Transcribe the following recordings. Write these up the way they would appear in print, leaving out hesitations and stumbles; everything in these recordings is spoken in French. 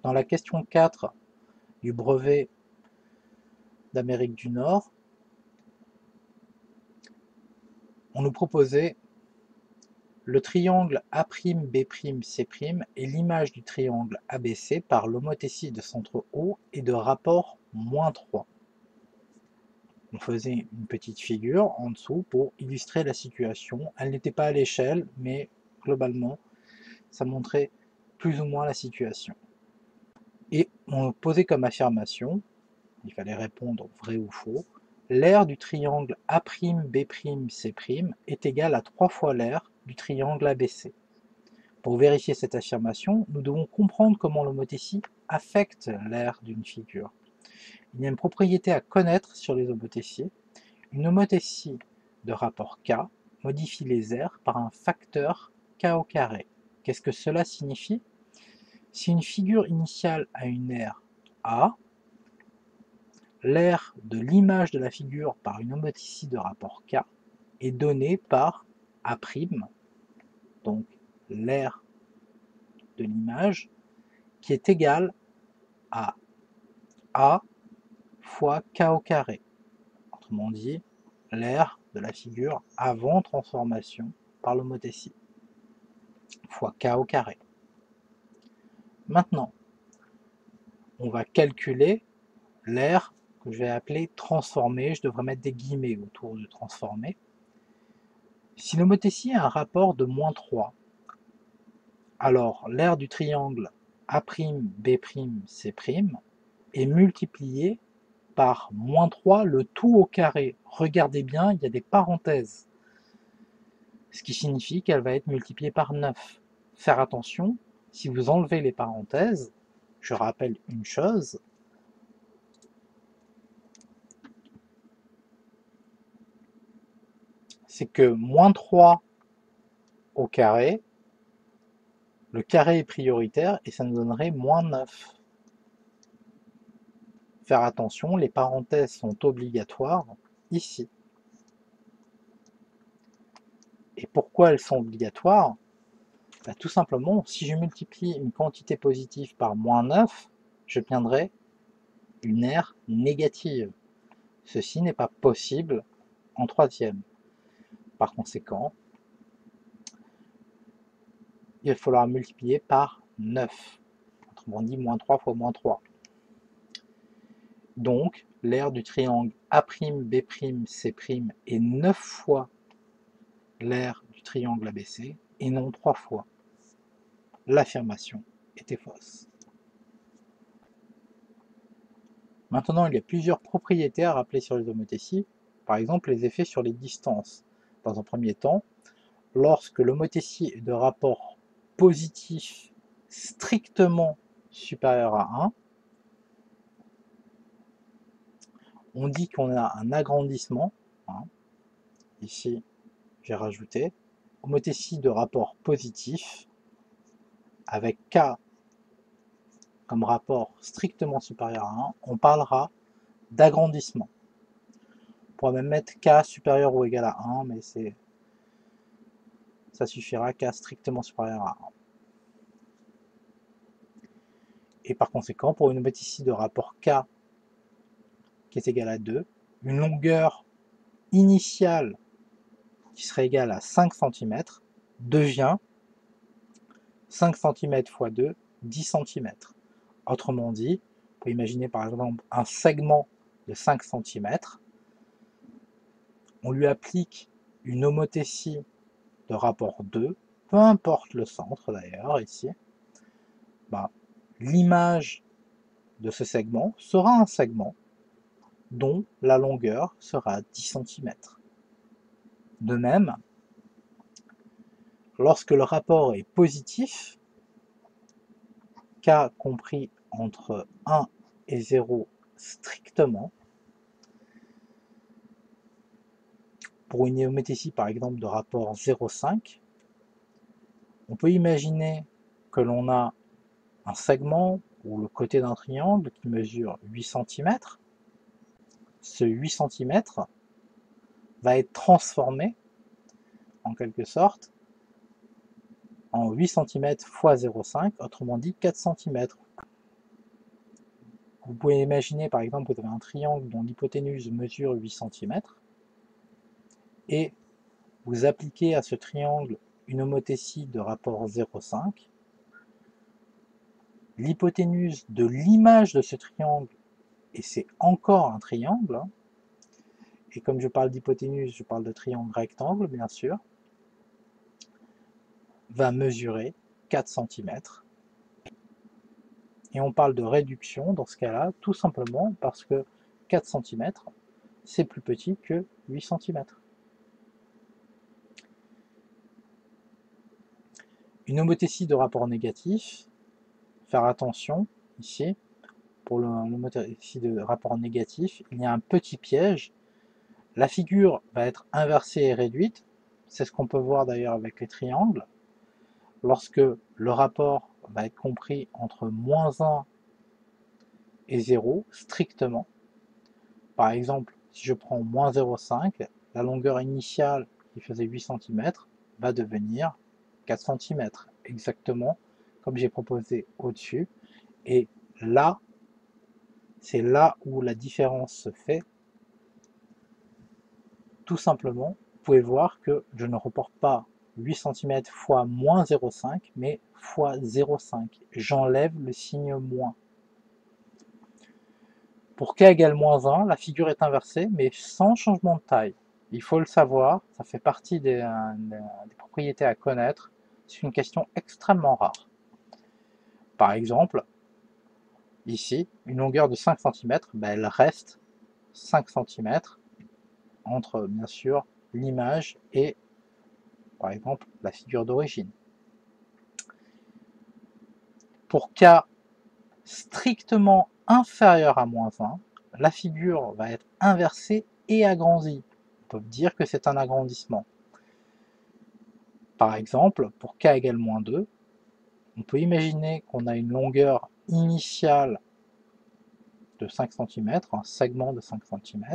Dans la question 4 du brevet d'Amérique du Nord, on nous proposait le triangle A'B'C' et l'image du triangle ABC par l'homothétie de centre O et de rapport -3. On faisait une petite figure en dessous pour illustrer la situation. Elle n'était pas à l'échelle, mais globalement, ça montrait plus ou moins la situation. Et on posait comme affirmation, il fallait répondre vrai ou faux, l'aire du triangle A'B'C' est égale à 3 fois l'aire du triangle ABC. Pour vérifier cette affirmation, nous devons comprendre comment l'homothétie affecte l'aire d'une figure. Il y a une propriété à connaître sur les homothéties. Une homothétie de rapport K modifie les aires par un facteur K au carré. Qu'est-ce que cela signifie? Si une figure initiale a une aire A, l'aire de l'image de la figure par une homothétie de rapport K est donnée par A', donc l'aire de l'image, qui est égale à A fois K au carré. Autrement dit, l'aire de la figure avant transformation par l'homothétie, fois K au carré. Maintenant, on va calculer l'aire que je vais appeler transformée. Je devrais mettre des guillemets autour de transformée. Si l'homothétie a un rapport de -3, alors l'aire du triangle A'B'C' est multipliée par -3 le tout au carré. Regardez bien, il y a des parenthèses, ce qui signifie qu'elle va être multipliée par 9. Faire attention, si vous enlevez les parenthèses, je rappelle une chose, c'est que -3 au carré, le carré est prioritaire et ça nous donnerait -9. Faire attention, les parenthèses sont obligatoires ici. Et pourquoi elles sont obligatoires? Tout simplement, si je multiplie une quantité positive par -9, j'obtiendrai une aire négative. Ceci n'est pas possible en troisième. Par conséquent, il va falloir multiplier par 9. Autrement dit, -3 fois -3. Donc, l'aire du triangle A'B'C' est 9 fois l'aire du triangle ABC et non 3 fois. L'affirmation était fausse. Maintenant, il y a plusieurs propriétés à rappeler sur les homothéties, par exemple les effets sur les distances. Dans un premier temps, lorsque l'homothétie est de rapport positif strictement supérieur à 1, on dit qu'on a un agrandissement, hein, ici j'ai rajouté, homothétie de rapport positif, avec K comme rapport strictement supérieur à 1, on parlera d'agrandissement. On pourra même mettre K supérieur ou égal à 1, mais ça suffira, K strictement supérieur à 1. Et par conséquent, pour une homothétie de rapport K qui est égale à 2, une longueur initiale qui serait égale à 5 cm devient 5 cm fois 2, 10 cm. Autrement dit, on peut imaginer par exemple un segment de 5 cm, on lui applique une homothétie de rapport 2, peu importe le centre d'ailleurs ici, l'image de ce segment sera un segment dont la longueur sera 10 cm. De même, lorsque le rapport est positif, K compris entre 1 et 0 strictement, pour une homothétie par exemple de rapport 0,5, on peut imaginer que l'on a un segment ou le côté d'un triangle qui mesure 8 cm. Ce 8 cm va être transformé en quelque sorte en 8 cm fois 0,5, autrement dit 4 cm. Vous pouvez imaginer par exemple que vous avez un triangle dont l'hypoténuse mesure 8 cm et vous appliquez à ce triangle une homothétie de rapport 0,5. L'hypoténuse de l'image de ce triangle, et c'est encore un triangle, hein, et comme je parle d'hypoténuse, je parle de triangle rectangle bien sûr, va mesurer 4 cm. Et on parle de réduction dans ce cas-là, tout simplement parce que 4 cm, c'est plus petit que 8 cm. Une homothétie de rapport négatif, faire attention ici, pour l'homothétie de rapport négatif, il y a un petit piège. La figure va être inversée et réduite, c'est ce qu'on peut voir d'ailleurs avec les triangles, lorsque le rapport va être compris entre moins 1 et 0, strictement. Par exemple, si je prends moins 0,5, la longueur initiale qui faisait 8 cm va devenir 4 cm, exactement comme j'ai proposé au-dessus. Et là, c'est là où la différence se fait. Tout simplement, vous pouvez voir que je ne reporte pas 8 cm fois moins 0,5, mais fois 0,5. J'enlève le signe moins. Pour k égale moins 1, la figure est inversée, mais sans changement de taille. Il faut le savoir, ça fait partie des propriétés à connaître. C'est une question extrêmement rare. Par exemple, ici, une longueur de 5 cm, elle reste 5 cm entre, bien sûr, l'image et, par exemple, la figure d'origine. Pour k strictement inférieur à moins 1, la figure va être inversée et agrandie. On peut dire que c'est un agrandissement. Par exemple, pour k égale moins 2, on peut imaginer qu'on a une longueur initiale de 5 cm, un segment de 5 cm.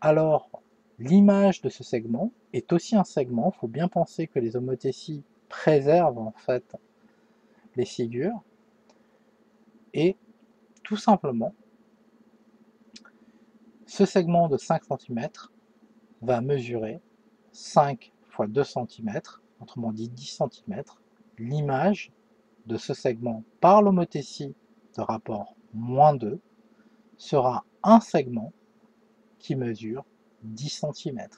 Alors, l'image de ce segment est aussi un segment. Il faut bien penser que les homothéties préservent en fait les figures. Et tout simplement, ce segment de 5 cm va mesurer 5 fois 2 cm, autrement dit 10 cm, l'image de ce segment par l'homothétie de rapport moins 2 sera un segment qui mesure 10 cm.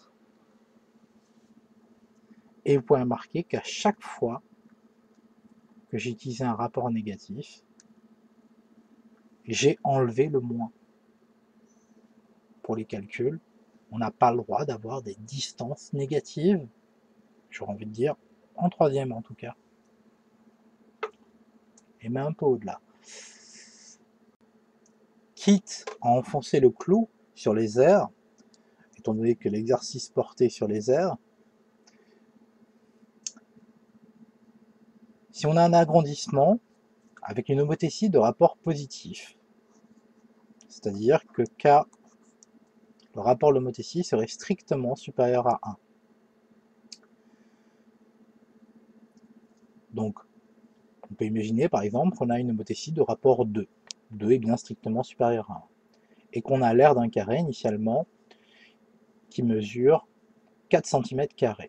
Et vous pouvez remarquer qu'à chaque fois que j'ai utilisé un rapport négatif, j'ai enlevé le moins. Pour les calculs, on n'a pas le droit d'avoir des distances négatives, j'aurais envie de dire, en troisième en tout cas, et même un peu au-delà. Quitte à enfoncer le clou sur les aires, étant donné que l'exercice portait sur les aires, si on a un agrandissement avec une homothétie de rapport positif, c'est-à-dire que K, le rapport de l'homothétie serait strictement supérieur à 1. Donc, on peut imaginer par exemple qu'on a une homothétie de rapport 2. 2 est bien strictement supérieur à 1. Et qu'on a l'aire d'un carré initialement qui mesure 4 cm².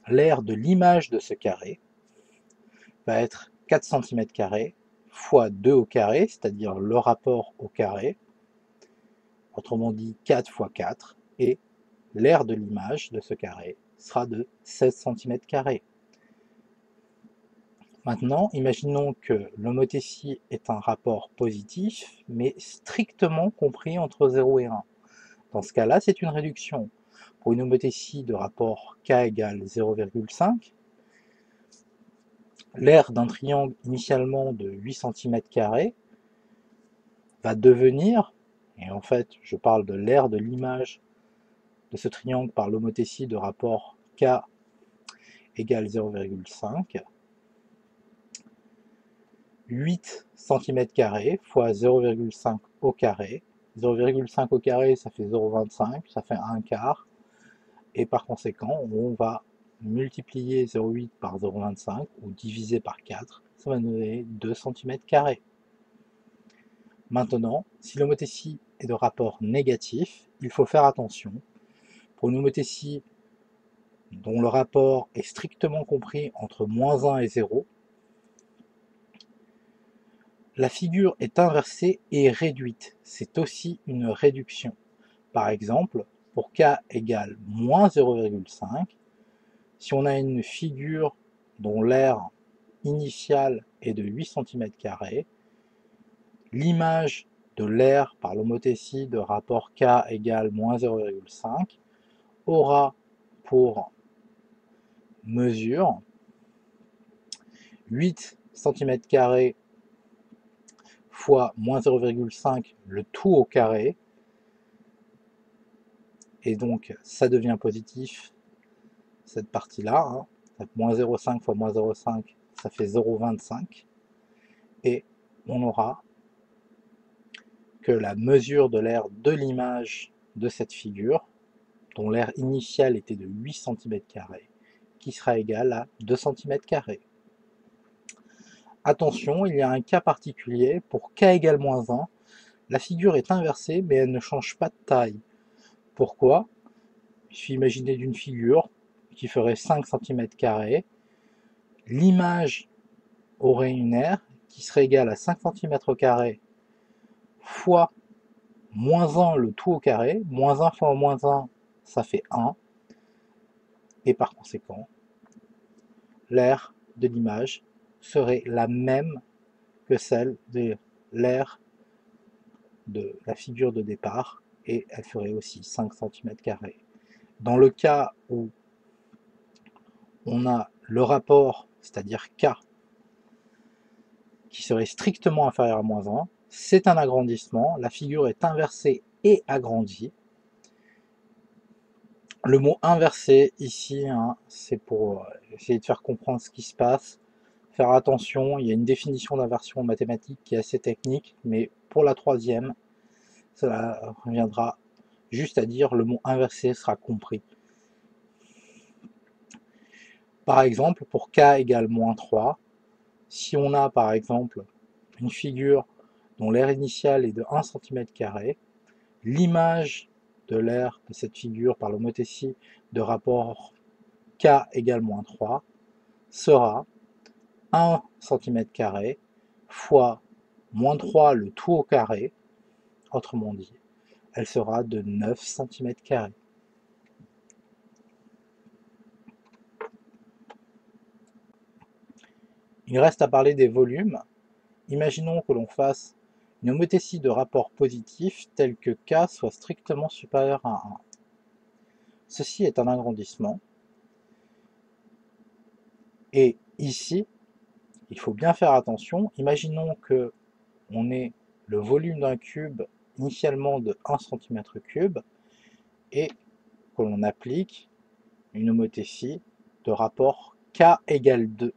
L'aire de l'image de ce carré va être 4 cm² fois 2 au carré, c'est-à-dire le rapport au carré, autrement dit 4 fois 4, et l'aire de l'image de ce carré sera de 16 cm². Maintenant, imaginons que l'homothétie est un rapport positif, mais strictement compris entre 0 et 1. Dans ce cas-là, c'est une réduction. Pour une homothétie de rapport k égale 0,5, l'aire d'un triangle initialement de 8 cm² va devenir, et en fait je parle de l'aire de l'image de ce triangle par l'homothétie de rapport k égale 0,5, 8 cm² fois 0,5 au carré. 0,5 au carré, ça fait 0,25, ça fait 1 quart. Et par conséquent, on va multiplier 0,8 par 0,25 ou diviser par 4, ça va nous donner 2 cm². Maintenant, si l'homothétie est de rapport négatif, il faut faire attention. Pour une homothétie dont le rapport est strictement compris entre -1 et 0, la figure est inversée et réduite. C'est aussi une réduction. Par exemple, pour k égale moins 0,5, si on a une figure dont l'aire initiale est de 8 cm², l'image de l'aire par l'homothétie de rapport k égale moins 0,5 aura pour mesure 8 cm² fois moins 0,5 le tout au carré, et donc ça devient positif, cette partie-là, hein. Moins 0,5 fois moins 0,5, ça fait 0,25, et on aura que la mesure de l'aire de l'image de cette figure, dont l'aire initiale était de 8 cm², qui sera égale à 2 cm². Attention, il y a un cas particulier, pour k égale -1, la figure est inversée mais elle ne change pas de taille. Pourquoi? Il suffit d'imaginer d'une figure qui ferait 5 cm², l'image aurait une aire qui serait égale à 5 cm² fois -1 le tout au carré, -1 fois -1 ça fait 1, et par conséquent l'aire de l'image serait la même que celle de l'aire de la figure de départ, et elle ferait aussi 5 cm². Dans le cas où on a le rapport, c'est-à-dire k, qui serait strictement inférieur à -1, c'est un agrandissement, la figure est inversée et agrandie. Le mot inversé ici, hein, c'est pour essayer de faire comprendre ce qui se passe. Faire attention, il y a une définition d'inversion mathématique qui est assez technique, mais pour la troisième, cela reviendra juste à dire le mot inversé sera compris. Par exemple, pour k égale -3, si on a par exemple une figure dont l'aire initiale est de 1 cm², l'image de l'aire de cette figure par l'homothétie de rapport k égale -3 sera 1 cm² fois -3 le tout au carré, autrement dit, elle sera de 9 cm². Il reste à parler des volumes. Imaginons que l'on fasse une homothétie de rapport positif telle que k soit strictement supérieur à 1. Ceci est un agrandissement. Et ici, il faut bien faire attention. Imaginons que on ait le volume d'un cube initialement de 1 cm³ et que l'on applique une homothétie de rapport k égale 2.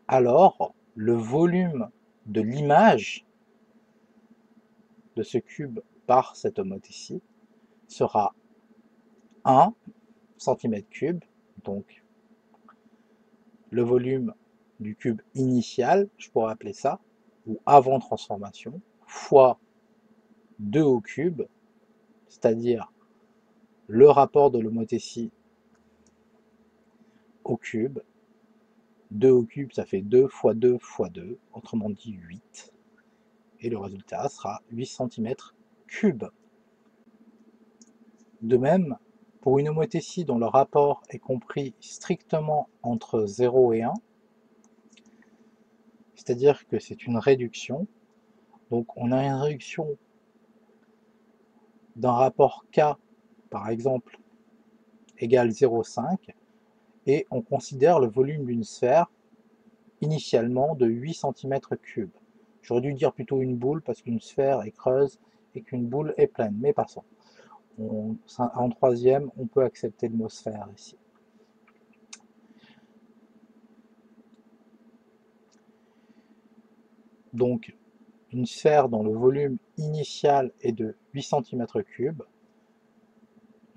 Alors, le volume de l'image de ce cube par cette homothétie sera 1 cm³, donc le volume du cube initial, je pourrais appeler ça, ou avant transformation, fois 2 au cube, c'est-à-dire le rapport de l'homothétie au cube. 2 au cube, ça fait 2 fois 2 fois 2, autrement dit 8. Et le résultat sera 8 cm³. De même, pour une homothétie dont le rapport est compris strictement entre 0 et 1, c'est-à-dire que c'est une réduction, donc on a une réduction d'un rapport k, par exemple, égale 0,5, et on considère le volume d'une sphère initialement de 8 cm³. J'aurais dû dire plutôt une boule parce qu'une sphère est creuse et qu'une boule est pleine, mais passons. En troisième, on peut accepter le mot sphère ici. Donc, une sphère dont le volume initial est de 8 cm³,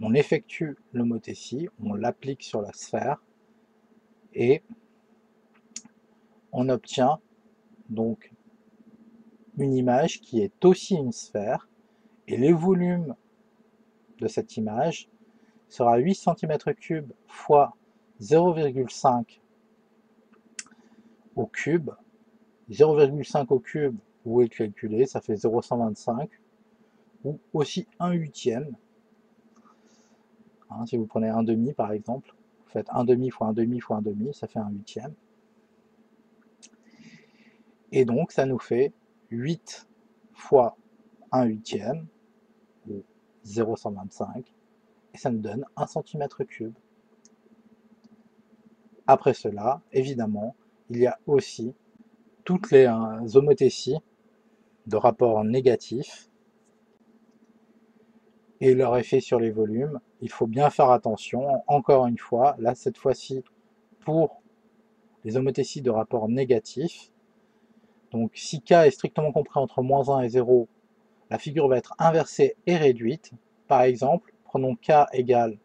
on effectue l'homothétie, on l'applique sur la sphère, et on obtient donc une image qui est aussi une sphère, et les volumes de cette image sera 8 cm3 fois 0,5 au cube. 0,5 au cube, vous pouvez le calculer, ça fait 0,125, ou aussi 1/8. Si vous prenez 1/2 par exemple, vous faites 1/2 fois 1/2 fois 1/2, ça fait 1/8. Et donc ça nous fait 8 fois 1/8, ou 0,125, et ça nous donne 1 cm3. Après cela, évidemment, il y a aussi toutes les homothéties de rapport négatif et leur effet sur les volumes. Il faut bien faire attention, encore une fois, là cette fois-ci pour les homothéties de rapport négatif. Donc si K est strictement compris entre -1 et 0, la figure va être inversée et réduite. Par exemple, prenons K égale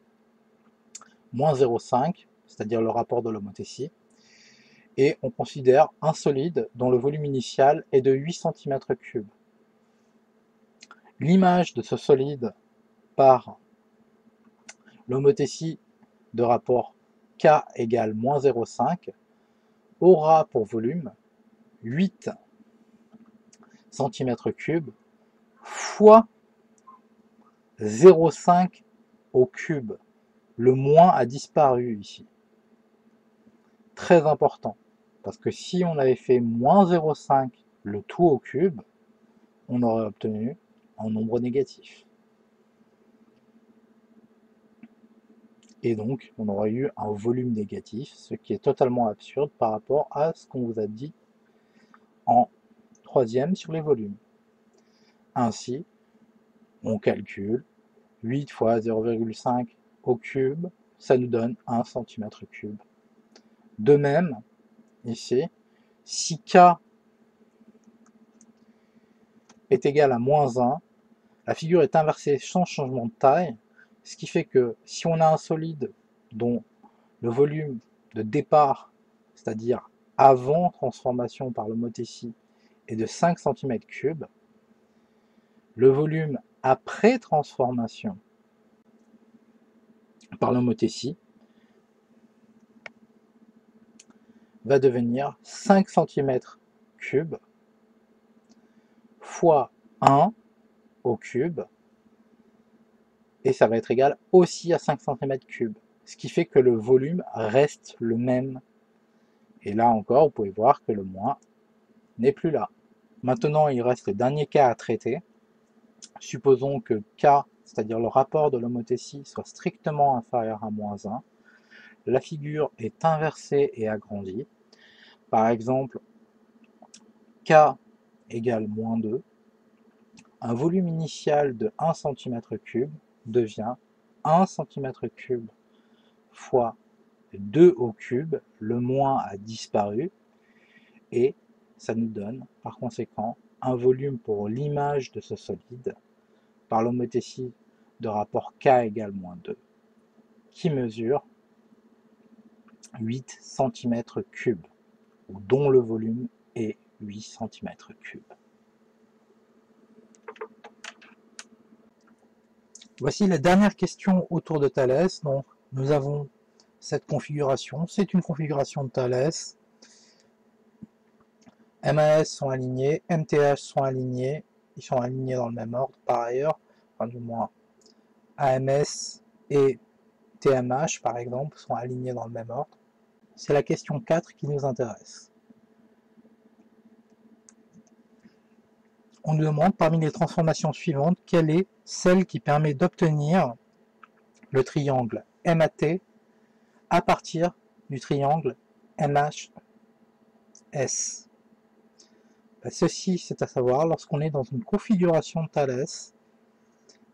-0,5, c'est-à-dire le rapport de l'homothétie, et on considère un solide dont le volume initial est de 8 cm3. L'image de ce solide par l'homothétie de rapport K égale -0,5 aura pour volume 8 cm3 fois 0,5 au cube. Le moins a disparu ici. Très important, parce que si on avait fait -0,5 le tout au cube, on aurait obtenu un nombre négatif. Et donc, on aurait eu un volume négatif, ce qui est totalement absurde par rapport à ce qu'on vous a dit en troisième sur les volumes. Ainsi, on calcule 8 fois 0,5 au cube, ça nous donne 1 cm3. De même, ici, si K est égal à -1, la figure est inversée sans changement de taille, ce qui fait que si on a un solide dont le volume de départ, c'est-à-dire avant transformation par l'homothétie, est de 5 cm3, le volume après transformation par l'homothétie va devenir 5 cm3 fois 1 au cube, et ça va être égal aussi à 5 cm3, ce qui fait que le volume reste le même. Et là encore, vous pouvez voir que le moins n'est plus là. Maintenant, il reste le dernier cas à traiter. Supposons que K, c'est-à-dire le rapport de l'homothétie, soit strictement inférieur à -1. La figure est inversée et agrandie. Par exemple, K égale -2. Un volume initial de 1 cm3 devient 1 cm3 fois 2 au cube, le moins a disparu, et ça nous donne par conséquent un volume pour l'image de ce solide par l'homothétie de rapport K égale -2 qui mesure 8 cm3, ou dont le volume est 8 cm3. Voici la dernière question autour de Thalès. Donc, nous avons cette configuration. C'est une configuration de Thalès. MAS sont alignés, MTH sont alignés. Ils sont alignés dans le même ordre par ailleurs. Enfin, du moins, AMS et TMH, par exemple, sont alignés dans le même ordre. C'est la question 4 qui nous intéresse. On nous demande, parmi les transformations suivantes, quelle est celle qui permet d'obtenir le triangle MAT à partir du triangle MHS. Ceci, c'est à savoir, lorsqu'on est dans une configuration de Thalès,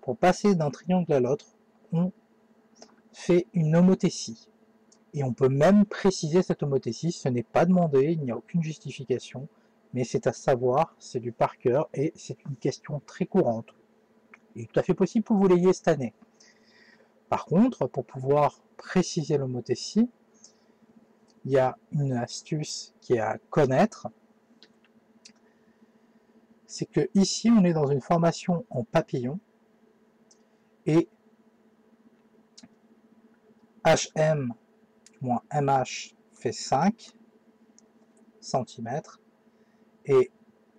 pour passer d'un triangle à l'autre, on fait une homothétie. Et on peut même préciser cette homothétie, ce n'est pas demandé, il n'y a aucune justification, mais c'est à savoir, c'est du par cœur, et c'est une question très courante. Il est tout à fait possible que vous l'ayez cette année. Par contre, pour pouvoir préciser l'homothétie, il y a une astuce qui est à connaître, c'est que ici on est dans une formation en papillon et HM moins MH fait 5 cm et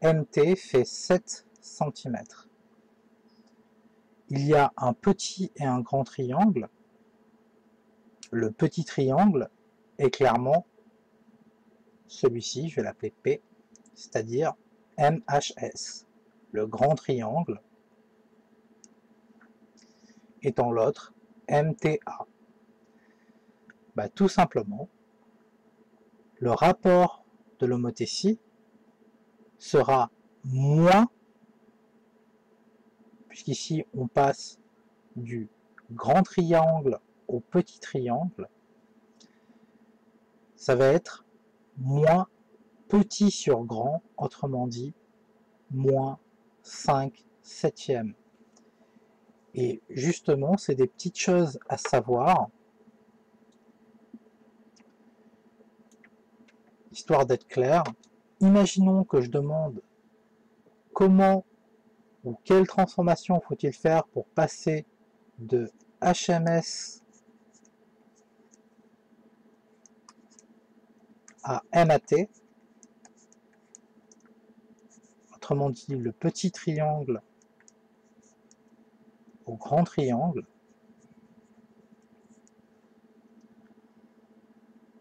MT fait 7 cm. Il y a un petit et un grand triangle. Le petit triangle est clairement celui-ci, je vais l'appeler P, c'est-à-dire MHS. Le grand triangle étant l'autre MTA. Bah, tout simplement, le rapport de l'homothétie sera moins, puisqu'ici on passe du grand triangle au petit triangle, ça va être moins petit sur grand, autrement dit, moins 5 septièmes. Et justement, c'est des petites choses à savoir, histoire d'être clair. Imaginons que je demande comment ou quelle transformation faut-il faire pour passer de HMS à MAT, autrement dit le petit triangle au grand triangle.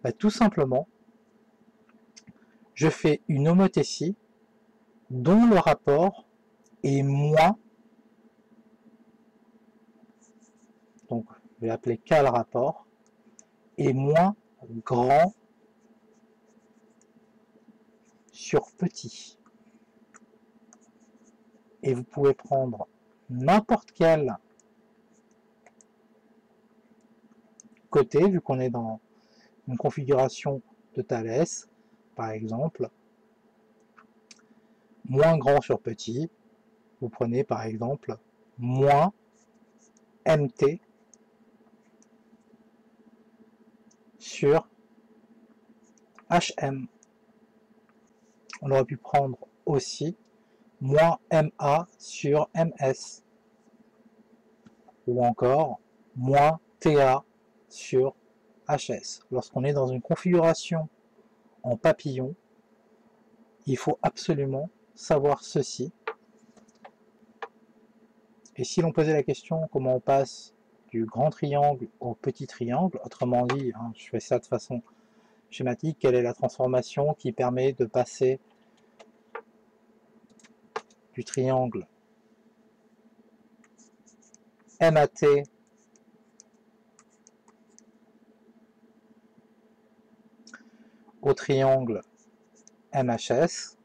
Bah, tout simplement, je fais une homothétie dont le rapport est moins, donc je vais l'appeler K le rapport, est moins grand sur petit. Et vous pouvez prendre n'importe quel côté, vu qu'on est dans une configuration de Thalès, par exemple, moins grand sur petit, vous prenez par exemple moins MT sur HM. On aurait pu prendre aussi moins MA sur MS, ou encore moins TA sur HS. Lorsqu'on est dans une configuration en papillon, il faut absolument savoir ceci. Et si l'on posait la question comment on passe du grand triangle au petit triangle, autrement dit, hein, je fais ça de façon schématique, quelle est la transformation qui permet de passer du triangle MAT au triangle MHS,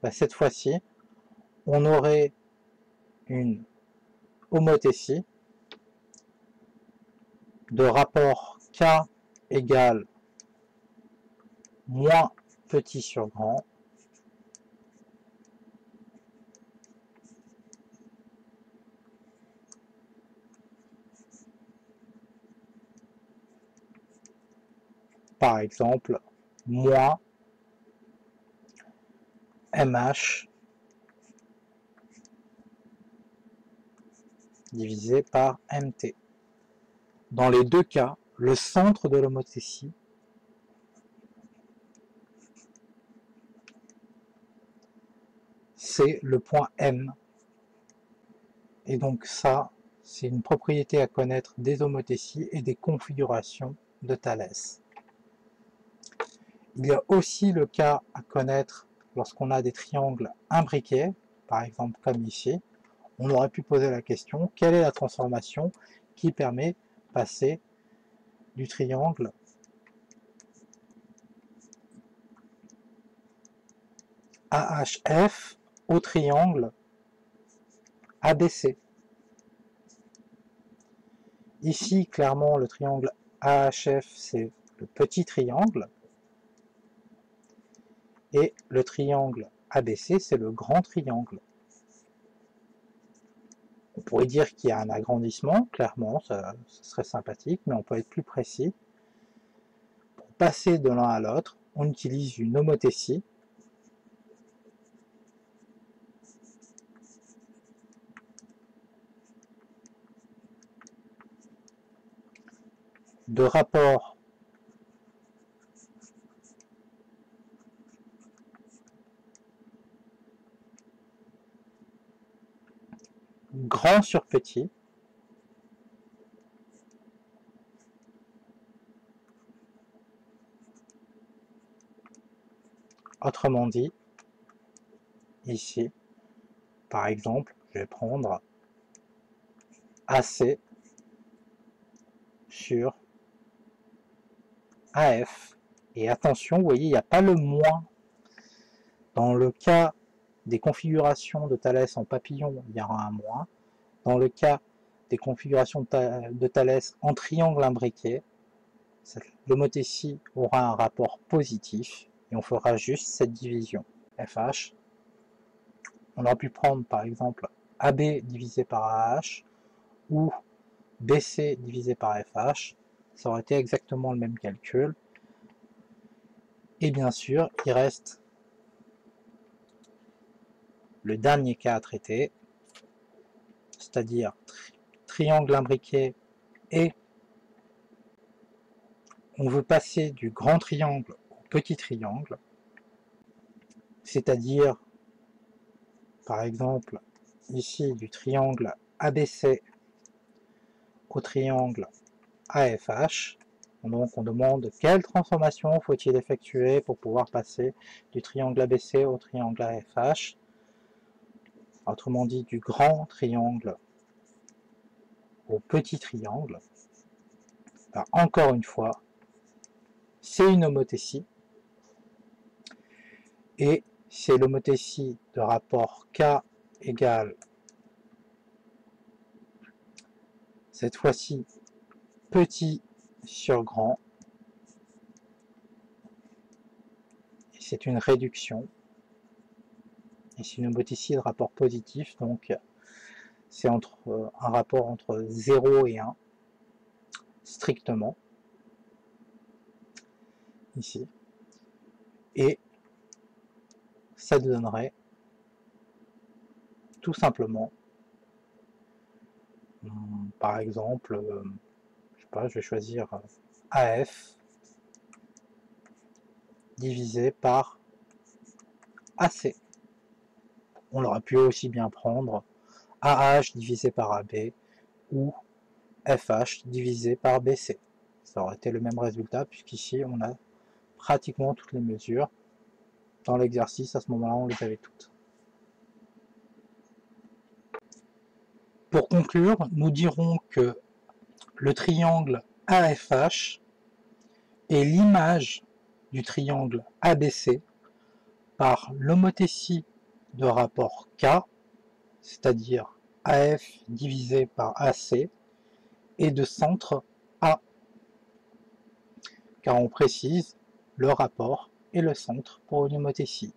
bah, cette fois-ci, on aurait une homothétie de rapport K égale moins petit sur grand par exemple moins MH divisé par MT. Dans les deux cas, le centre de l'homothétie c'est le point M. Et donc ça, c'est une propriété à connaître des homothéties et des configurations de Thalès. Il y a aussi le cas à connaître lorsqu'on a des triangles imbriqués, par exemple comme ici. On aurait pu poser la question, quelle est la transformation qui permet de passer du triangle AHF au triangle ABC. Ici, clairement, le triangle AHF, c'est le petit triangle, et le triangle ABC, c'est le grand triangle. On pourrait dire qu'il y a un agrandissement, clairement, ça serait sympathique, mais on peut être plus précis. Pour passer de l'un à l'autre, on utilise une homothétie de rapport grand sur petit, autrement dit, ici, par exemple, je vais prendre AC sur AF. Et attention, vous voyez, il n'y a pas le moins. Dans le cas des configurations de Thalès en papillon, il y aura un moins. Dans le cas des configurations de Thalès en triangle imbriqué, l'homothétie aura un rapport positif et on fera juste cette division. FH, on aurait pu prendre par exemple AB divisé par AH ou BC divisé par FH, ça aurait été exactement le même calcul. Et bien sûr, il reste le dernier cas à traiter, c'est-à-dire triangle imbriqué et on veut passer du grand triangle au petit triangle, c'est-à-dire par exemple ici du triangle ABC au triangle AFH. Donc on demande quelle transformation faut-il effectuer pour pouvoir passer du triangle ABC au triangle AFH, autrement dit du grand triangle au petit triangle. Alors, encore une fois, c'est une homothétie et c'est l'homothétie de rapport K égale, cette fois-ci, petit sur grand. C'est une réduction. Et c'est une homothétie de rapport positif, donc c'est un rapport entre 0 et 1, strictement, ici. Et ça donnerait tout simplement, par exemple, je sais pas, je vais choisir AF divisé par AC. On aurait pu aussi bien prendre AH divisé par AB ou FH divisé par BC. Ça aurait été le même résultat puisqu'ici on a pratiquement toutes les mesures. Dans l'exercice, à ce moment-là, on les avait toutes. Pour conclure, nous dirons que le triangle AFH est l'image du triangle ABC par l'homothétie de rapport K, c'est-à-dire AF divisé par AC, et de centre A, car on précise le rapport et le centre pour une homothétie.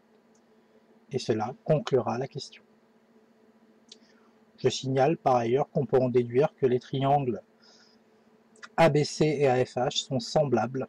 Et cela conclura la question. Je signale par ailleurs qu'on peut en déduire que les triangles ABC et AFH sont semblables